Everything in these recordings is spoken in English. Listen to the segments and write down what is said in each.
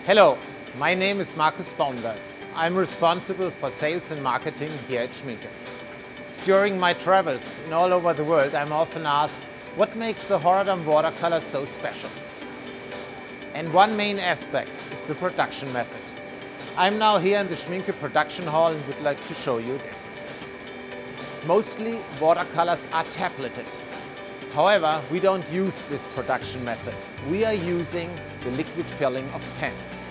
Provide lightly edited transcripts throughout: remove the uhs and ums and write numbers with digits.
Hello, my name is Markus Baumgart. I'm responsible for sales and marketing here at Schmincke. During my travels in all over the world, I'm often asked, what makes the HORADAM watercolor so special? And one main aspect is the production method. I'm now here in the Schmincke production hall and would like to show you this. Mostly watercolors are tableted. However, we don't use this production method. We are using the liquid filling of pens.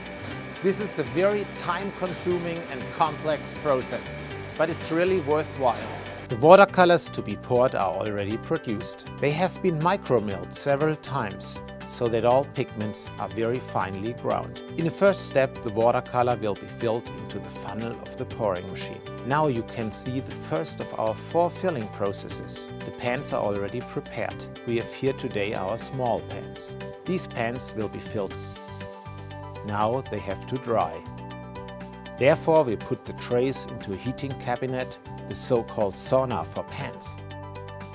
This is a very time-consuming and complex process, but it's really worthwhile. The watercolors to be poured are already produced. They have been micro-milled several times, so that all pigments are very finely ground. In the first step, the watercolor will be filled into the funnel of the pouring machine. Now you can see the first of our 4 filling processes. The pans are already prepared. We have here today our small pans. These pans will be filled. Now they have to dry. Therefore, we put the trays into a heating cabinet, the so-called sauna for pans.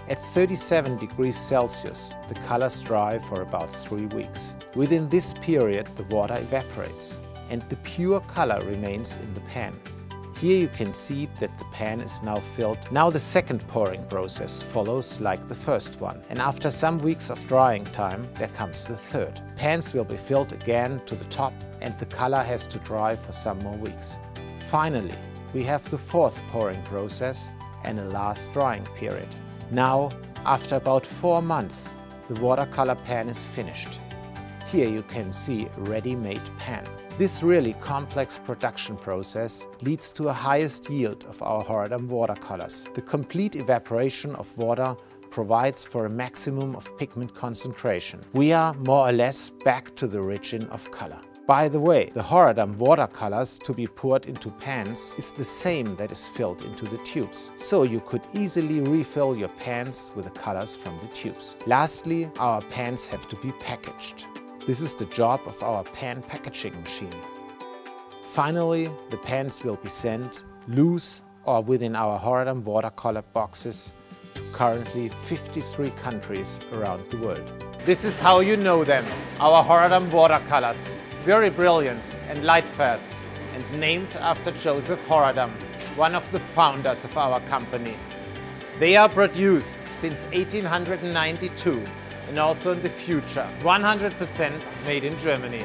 At 37 degrees Celsius, the colors dry for about 3 weeks. Within this period, the water evaporates and the pure color remains in the pan. Here you can see that the pan is now filled. Now the second pouring process follows like the first one, and after some weeks of drying time, there comes the third. Pans will be filled again to the top and the color has to dry for some more weeks. Finally, we have the fourth pouring process and a last drying period. Now, after about 4 months, the watercolor pan is finished. Here you can see a ready-made pan. This really complex production process leads to a highest yield of our HORADAM watercolors. The complete evaporation of water provides for a maximum of pigment concentration. We are more or less back to the origin of color. By the way, the HORADAM watercolors to be poured into pans is the same that is filled into the tubes. So you could easily refill your pans with the colors from the tubes. Lastly, our pans have to be packaged. This is the job of our pan packaging machine. Finally, the pans will be sent loose or within our HORADAM watercolor boxes to currently 53 countries around the world. This is how you know them, our HORADAM watercolors. Very brilliant and light-fast, and named after Joseph HORADAM, one of the founders of our company. They are produced since 1892 and also in the future 100% made in Germany.